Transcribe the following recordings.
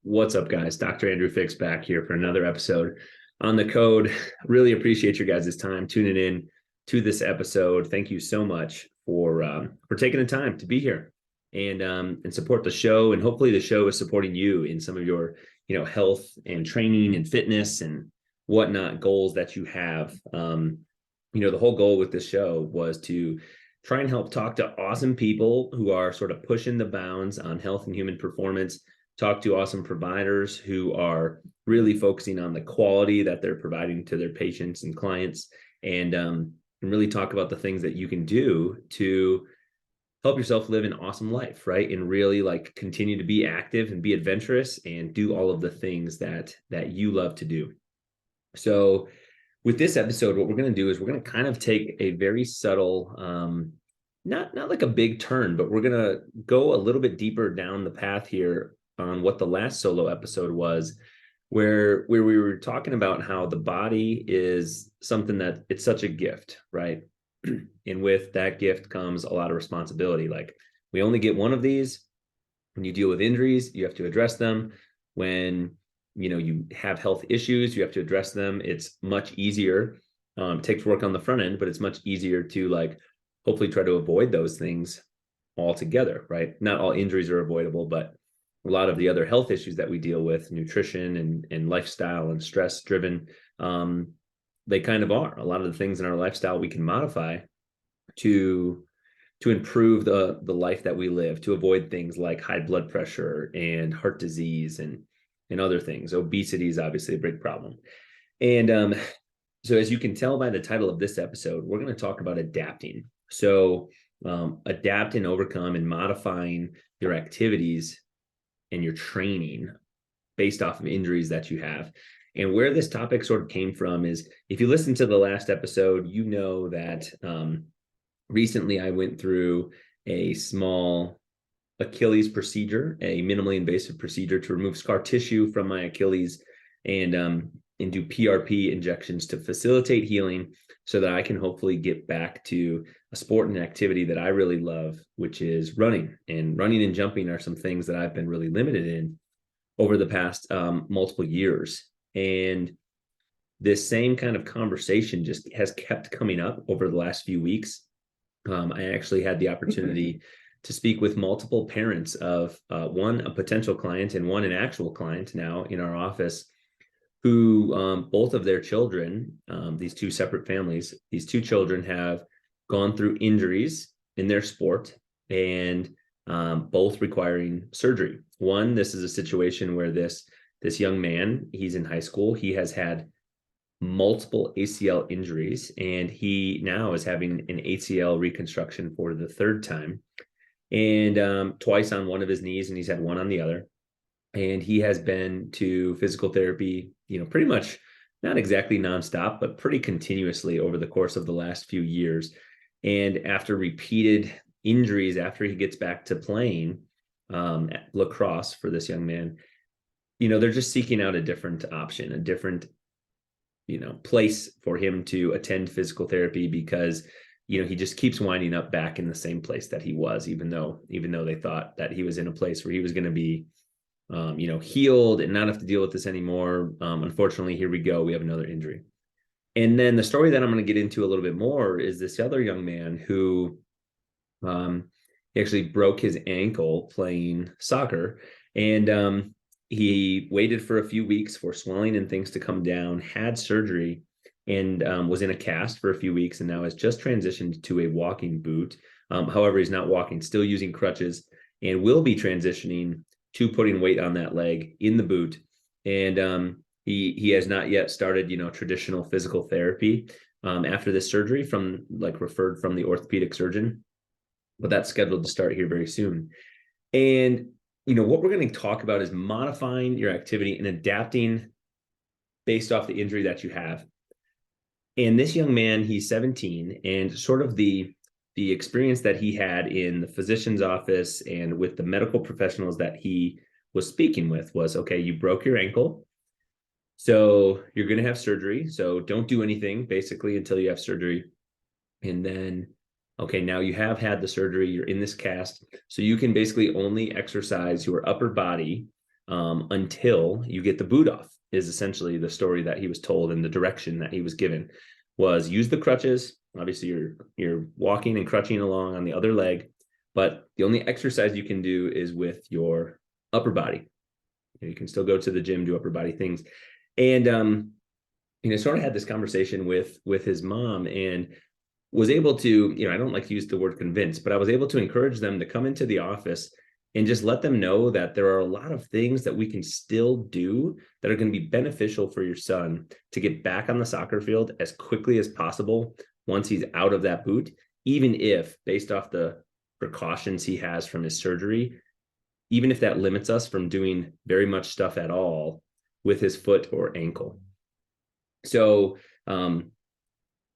What's up, guys? Dr. Andrew Fix back here for another episode on the code. Really appreciate your guys' time tuning in to this episode. Thank you so much for taking the time to be here and support the show. And hopefully, the show is supporting you in some of your health and training and fitness and whatnot goals that you have. The whole goal with this show was to try and help talk to awesome people who are sort of pushing the bounds on health and human performance, talk to awesome providers who are really focusing on the quality that they're providing to their patients and clients, and really talk about the things that you can do to help yourself live an awesome life, right? And really continue to be active and be adventurous and do all of the things that you love to do. So with this episode, what we're going to do is we're going to kind of take a very subtle, not like a big turn, but we're going to go a little bit deeper down the path here on what the last solo episode was, where we were talking about how the body is something that it's such a gift, right? And with that gift comes a lot of responsibility. Like, we only get one of these. When you deal with injuries, you have to address them. When you have health issues, you have to address them. It's much easier. It takes work on the front end, but it's much easier to hopefully try to avoid those things altogether, right? Not all injuries are avoidable, but a lot of the other health issues that we deal with, nutrition and lifestyle and stress driven, they kind of are. A lot of the things in our lifestyle we can modify to improve the life that we live, to avoid things like high blood pressure and heart disease and other things. Obesity is obviously a big problem. And so as you can tell by the title of this episode, we're going to talk about adapting. So adapt and overcome and modifying your activities and your training based off of injuries that you have. And where this topic sort of came from is, if you listen to the last episode, you know that recently I went through a small Achilles procedure, a minimally invasive procedure to remove scar tissue from my Achilles and do PRP injections to facilitate healing so that I can hopefully get back to a sport and activity that I really love, which is running. And running and jumping are some things that I've been really limited in over the past multiple years. And this same kind of conversation just has kept coming up over the last few weeks. I actually had the opportunity to speak with multiple parents of one, a potential client, and one, an actual client now in our office, who both of their children, these two separate families, these two children have gone through injuries in their sport, and both requiring surgery. One, this is a situation where this young man, he's in high school, he has had multiple ACL injuries, and he now is having an ACL reconstruction for the third time, and twice on one of his knees, and he's had one on the other. And he has been to physical therapy, pretty much not exactly nonstop, but pretty continuously over the course of the last few years. And after repeated injuries, after he gets back to playing lacrosse for this young man, they're just seeking out a different option, a different place for him to attend physical therapy, because he just keeps winding up back in the same place that he was, even though they thought that he was in a place where he was going to be healed and not have to deal with this anymore. Unfortunately, here we go, we have another injury. And then the story that I'm going to get into a little bit more is this other young man who he actually broke his ankle playing soccer, and he waited for a few weeks for swelling and things to come down, had surgery, and was in a cast for a few weeks, and now has just transitioned to a walking boot. However, he's not walking, still using crutches, and will be transitioning to putting weight on that leg in the boot. And he has not yet started, traditional physical therapy after this surgery, referred from the orthopedic surgeon, but that's scheduled to start here very soon. And what we're going to talk about is modifying your activity and adapting based off the injury that you have. And this young man, he's 17, and sort of the experience that he had in the physician's office and with the medical professionals that he was speaking with was, okay, you broke your ankle, so you're going to have surgery. So don't do anything basically until you have surgery. And then, okay, now you have had the surgery, you're in this cast, so you can basically only exercise your upper body until you get the boot off, is essentially the story that he was told, and the direction that he was given was use the crutches. Obviously, you're walking and crutching along on the other leg, but the only exercise you can do is with your upper body. You can still go to the gym, do upper body things. And sort of had this conversation with his mom, and was able to, I don't like to use the word convince, but I was able to encourage them to come into the office and just let them know that there are a lot of things that we can still do that are going to be beneficial for your son to get back on the soccer field as quickly as possible once he's out of that boot, even if, based off the precautions he has from his surgery, even if that limits us from doing very much stuff at all with his foot or ankle. So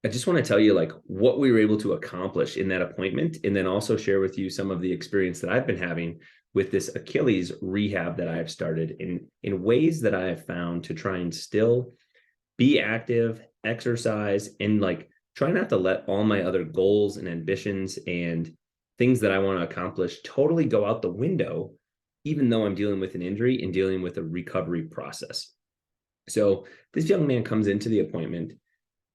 I just want to tell you like what we were able to accomplish in that appointment, and then also share with you some of the experience that I've been having with this Achilles rehab that I've started in ways that I have found to try and still be active, exercise, and like try not to let all my other goals and ambitions and things that I want to accomplish totally go out the window, even though I'm dealing with an injury and dealing with a recovery process. So this young man comes into the appointment,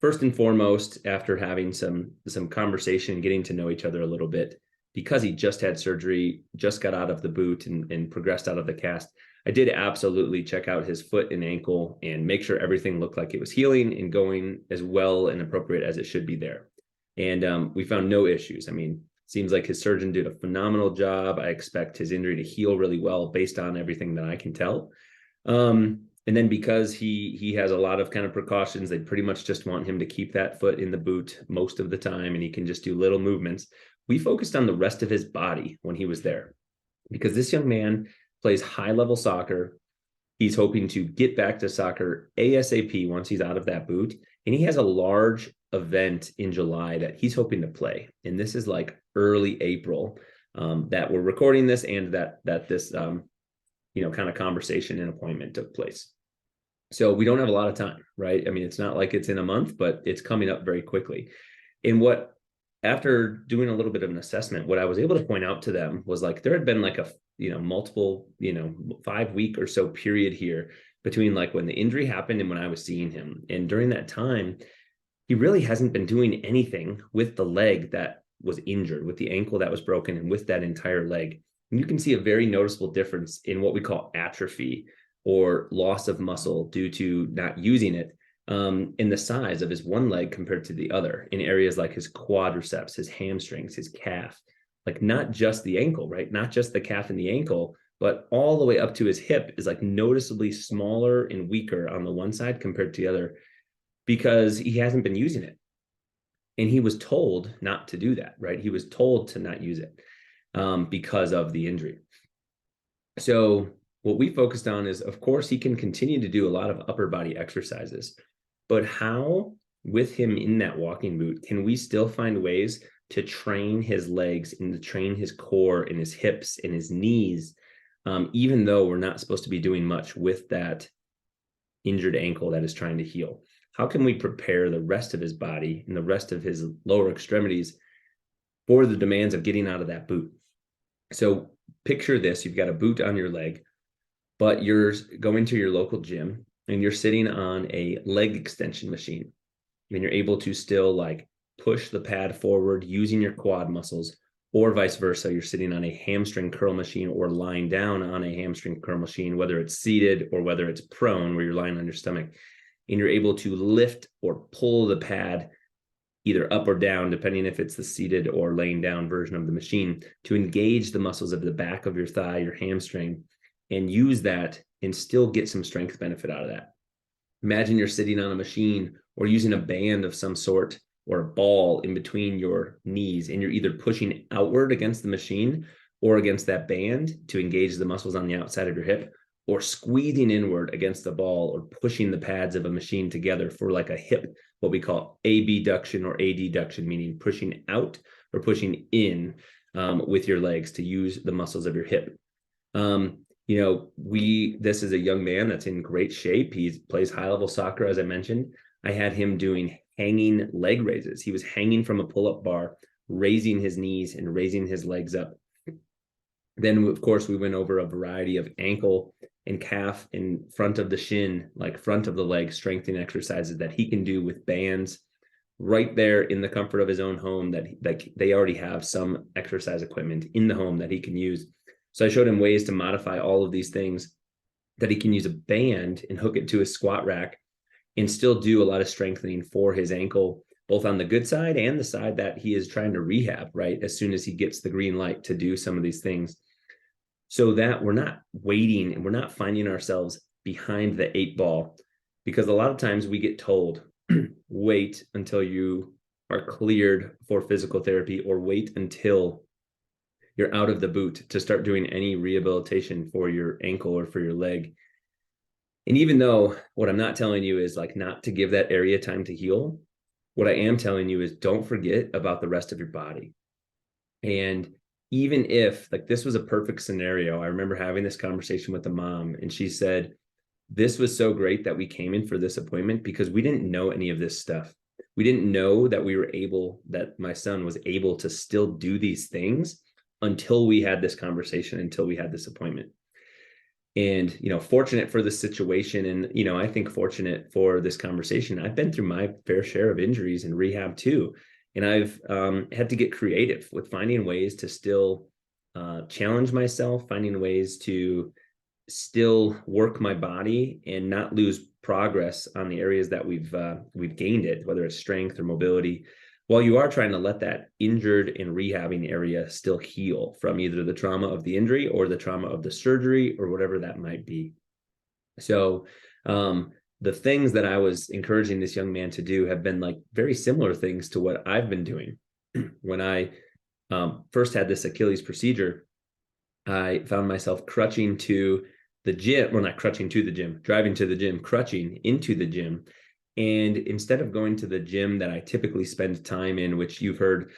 first and foremost, after having some conversation, getting to know each other a little bit, because he just had surgery, just got out of the boot and progressed out of the cast. I did absolutely check out his foot and ankle and make sure everything looked like it was healing and going as well and appropriate as it should be there. And we found no issues. I mean, seems like his surgeon did a phenomenal job. I expect his injury to heal really well based on everything that I can tell. And then because he has a lot of kind of precautions, they pretty much just want him to keep that foot in the boot most of the time, and he can just do little movements. We focused on the rest of his body when he was there, because this young man plays high-level soccer. He's hoping to get back to soccer ASAP once he's out of that boot, and he has a large event in July that he's hoping to play. And this is like early April that we're recording this, and that this kind of conversation and appointment took place. So we don't have a lot of time, right? I mean, it's not like it's in a month, but it's coming up very quickly. And after doing a little bit of an assessment, what I was able to point out to them was like, there had been like a, multiple, 5-week or so period here between like when the injury happened and when I was seeing him. And during that time, he really hasn't been doing anything with the leg that was injured, with the ankle that was broken, and with that entire leg. And you can see a very noticeable difference in what we call atrophy, or loss of muscle due to not using it, in the size of his one leg compared to the other, in areas like his quadriceps, his hamstrings, his calf, like not just the ankle, right? Not just the calf and the ankle, but all the way up to his hip is like noticeably smaller and weaker on the one side compared to the other, because he hasn't been using it. And he was told not to do that, right? He was told to not use it because of the injury. So what we focused on is, of course, he can continue to do a lot of upper body exercises, but how, with him in that walking boot, can we still find ways to train his legs and to train his core and his hips and his knees, even though we're not supposed to be doing much with that injured ankle that is trying to heal? How can we prepare the rest of his body and the rest of his lower extremities for the demands of getting out of that boot? So picture this: you've got a boot on your leg, but you're going to your local gym and you're sitting on a leg extension machine, and you're able to still like push the pad forward using your quad muscles, or vice versa. You're sitting on a hamstring curl machine or lying down on a hamstring curl machine, whether it's seated or whether it's prone where you're lying on your stomach, and you're able to lift or pull the pad either up or down, depending if it's the seated or laying down version of the machine, to engage the muscles of the back of your thigh, your hamstring, and use that and still get some strength benefit out of that. Imagine you're sitting on a machine or using a band of some sort or a ball in between your knees, and you're either pushing outward against the machine or against that band to engage the muscles on the outside of your hip, or squeezing inward against the ball or pushing the pads of a machine together for like a hip, what we call abduction or adduction, meaning pushing out or pushing in with your legs to use the muscles of your hip. This is a young man that's in great shape. He plays high-level soccer, as I mentioned. I had him doing hanging leg raises. He was hanging from a pull-up bar, raising his knees and raising his legs up Then, of course, we went over a variety of ankle and calf in front of the shin, like front of the leg strengthening exercises that he can do with bands right there in the comfort of his own home, that like they already have some exercise equipment in the home that he can use. So I showed him ways to modify all of these things, that he can use a band and hook it to his squat rack and still do a lot of strengthening for his ankle, both on the good side and the side that he is trying to rehab, right? As soon as he gets the green light to do some of these things, so that we're not waiting and we're not finding ourselves behind the 8 ball, because a lot of times we get told, wait until you are cleared for physical therapy, or wait until you're out of the boot to start doing any rehabilitation for your ankle or for your leg. And even though what I'm not telling you is like not to give that area time to heal, what I am telling you is don't forget about the rest of your body. And even if like this was a perfect scenario, I remember having this conversation with the mom, and she said, this was so great that we came in for this appointment because we didn't know any of this stuff. We didn't know that that my son was able to still do these things until we had this conversation, until we had this appointment. And, fortunate for the situation. And, I think fortunate for this conversation. I've been through my fair share of injuries and rehab too. And I've had to get creative with finding ways to still challenge myself, finding ways to still work my body and not lose progress on the areas that we've gained it, whether it's strength or mobility, while you are trying to let that injured and rehabbing area still heal from either the trauma of the injury or the trauma of the surgery or whatever that might be. So the things that I was encouraging this young man to do have been like very similar things to what I've been doing. When I first had this Achilles procedure, I found myself crutching to the gym, well, not crutching to the gym, driving to the gym, crutching into the gym. And instead of going to the gym that I typically spend time in, which you've heard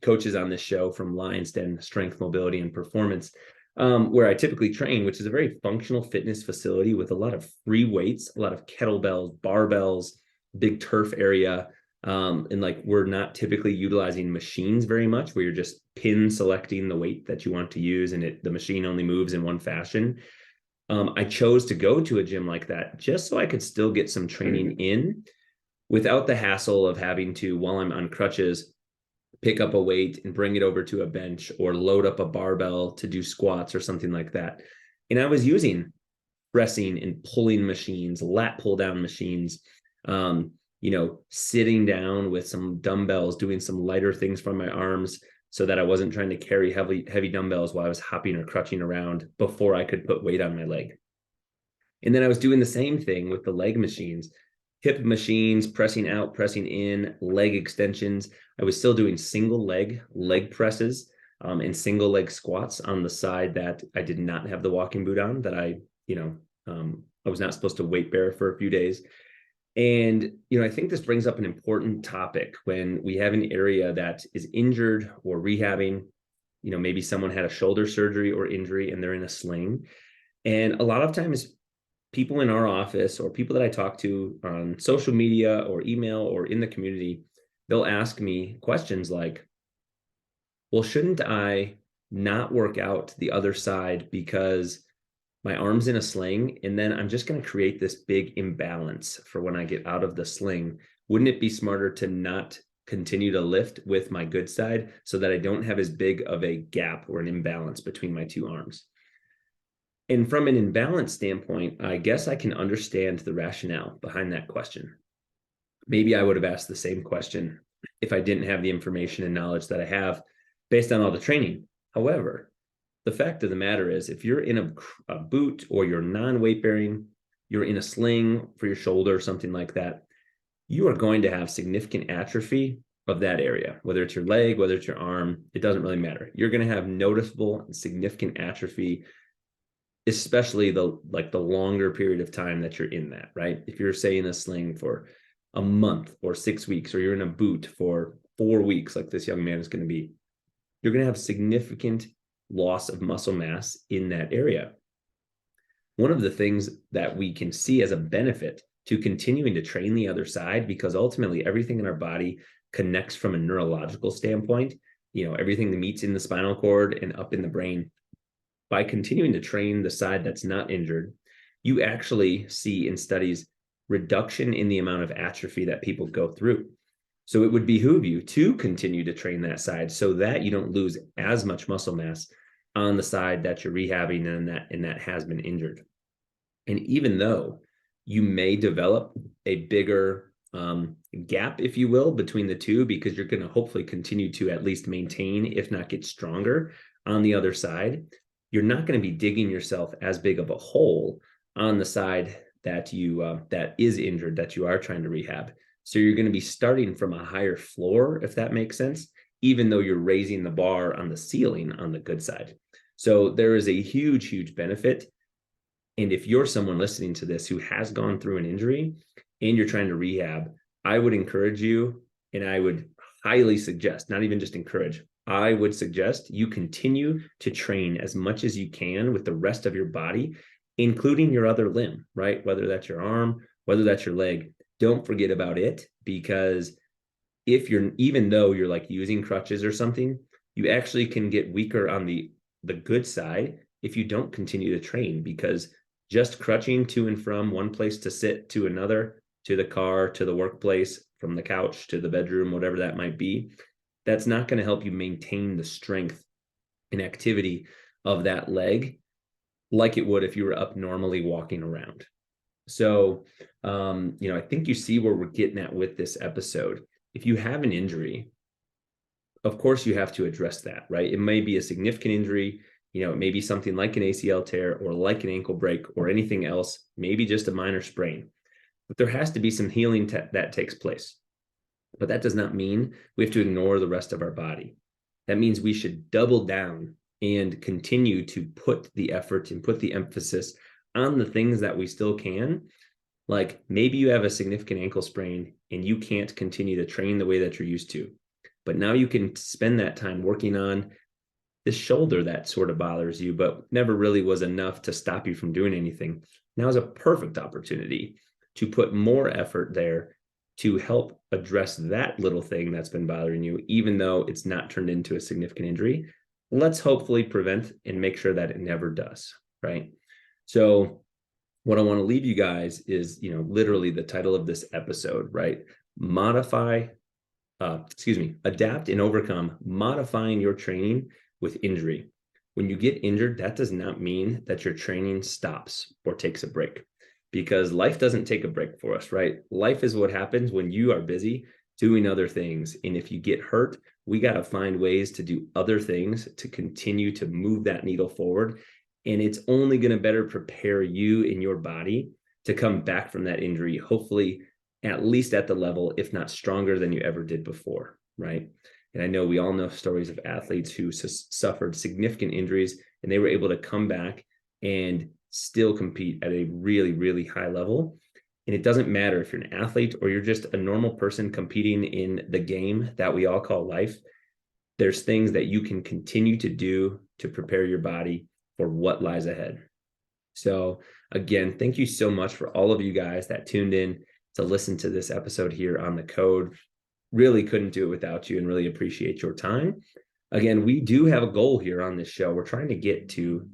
coaches on this show from Lion's Den, Strength, Mobility, and Performance, where I typically train, which is a very functional fitness facility with a lot of free weights, a lot of kettlebells, barbells, big turf area. And like we're not typically utilizing machines very much, where you're just pin selecting the weight that you want to use, and the machine only moves in one fashion. I chose to go to a gym like that just so I could still get some training in without the hassle of having to, while I'm on crutches, pick up a weight and bring it over to a bench or load up a barbell to do squats or something like that. And I was using pressing and pulling machines, lat pull down machines, sitting down with some dumbbells, doing some lighter things from my arms, so that I wasn't trying to carry heavy dumbbells while I was hopping or crutching around before I could put weight on my leg. And then I was doing the same thing with the leg machines, hip machines, pressing out, pressing in, leg extensions. I was still doing single leg presses and single leg squats on the side that I did not have the walking boot on, that I was not supposed to weight bear for a few days. And, I think this brings up an important topic when we have an area that is injured or rehabbing. Maybe someone had a shoulder surgery or injury and they're in a sling. And a lot of times people in our office or people that I talk to on social media or email or in the community, they'll ask me questions like, well, shouldn't I not work out the other side because my arm's in a sling, and then I'm just going to create this big imbalance for when I get out of the sling? Wouldn't it be smarter to not continue to lift with my good side so that I don't have as big of a gap or an imbalance between my two arms? And from an imbalance standpoint, I guess I can understand the rationale behind that question. Maybe I would have asked the same question if I didn't have the information and knowledge that I have based on all the training. However, the fact of the matter is, if you're in a boot or you're non-weight bearing, you're in a sling for your shoulder or something like that, you are going to have significant atrophy of that area, whether it's your leg, whether it's your arm, it doesn't really matter. You're going to have noticeable and significant atrophy, especially the longer period of time that you're in that, right? If you're, say, in a sling for a month or 6 weeks, or you're in a boot for 4 weeks, like this young man is going to be, you're going to have significant loss of muscle mass in that area. One of the things that we can see as a benefit to continuing to train the other side, because ultimately everything in our body connects from a neurological standpoint, everything that meets in the spinal cord and up in the brain, by continuing to train the side that's not injured, you actually see in studies reduction in the amount of atrophy that people go through. So it would behoove you to continue to train that side so that you don't lose as much muscle mass on the side that you're rehabbing and that has been injured. And even though you may develop a bigger gap, if you will, between the two, because you're going to hopefully continue to at least maintain, if not get stronger on the other side, you're not going to be digging yourself as big of a hole on the side that you that is injured, that you are trying to rehab. So you're going to be starting from a higher floor, if that makes sense, even though you're raising the bar on the ceiling on the good side. So there is a huge, huge benefit. And if you're someone listening to this who has gone through an injury and you're trying to rehab, I would encourage you, and I would highly suggest, not even just encourage, I would suggest you continue to train as much as you can with the rest of your body, including your other limb, right? Whether that's your arm, whether that's your leg, don't forget about it, because if you're, even though you're like using crutches or something, you actually can get weaker on the good side if you don't continue to train, because just crutching to and from one place to sit to another, to the car, to the workplace, from the couch to the bedroom, whatever that might be, that's not going to help you maintain the strength and activity of that leg like it would if you were up normally walking around. So, I think you see where we're getting at with this episode. If you have an injury, of course you have to address that, right? It may be a significant injury. It may be something like an ACL tear or like an ankle break or anything else, maybe just a minor sprain. But there has to be some healing that takes place. But that does not mean we have to ignore the rest of our body. That means we should double down and continue to put the effort and put the emphasis on the things that we still can. Like maybe you have a significant ankle sprain and you can't continue to train the way that you're used to. But now you can spend that time working on this shoulder that sort of bothers you, but never really was enough to stop you from doing anything. Now is a perfect opportunity to put more effort there to help address that little thing that's been bothering you, even though it's not turned into a significant injury. Let's hopefully prevent and make sure that it never does, right? So what I want to leave you guys is, literally the title of this episode, right? Adapt and overcome modifying your training with injury. When you get injured, that does not mean that your training stops or takes a break, because life doesn't take a break for us, right? Life is what happens when you are busy doing other things. And if you get hurt, we got to find ways to do other things to continue to move that needle forward. And it's only going to better prepare you and your body to come back from that injury, hopefully at least at the level, if not stronger than you ever did before, right? And I know we all know stories of athletes who suffered significant injuries and they were able to come back and still compete at a really, really high level. And it doesn't matter if you're an athlete or you're just a normal person competing in the game that we all call life. There's things that you can continue to do to prepare your body for what lies ahead. So again, thank you so much for all of you guys that tuned in to listen to this episode here on The Code. Really couldn't do it without you and really appreciate your time. Again, we do have a goal here on this show. We're trying to get to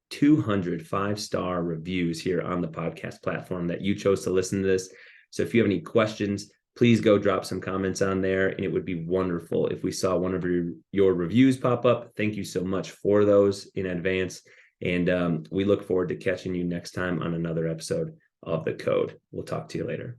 200 5-star reviews here on the podcast platform that you chose to listen to this. So if you have any questions, please go drop some comments on there. And it would be wonderful if we saw one of your reviews pop up. Thank you so much for those in advance. And we look forward to catching you next time on another episode of The Code. We'll talk to you later.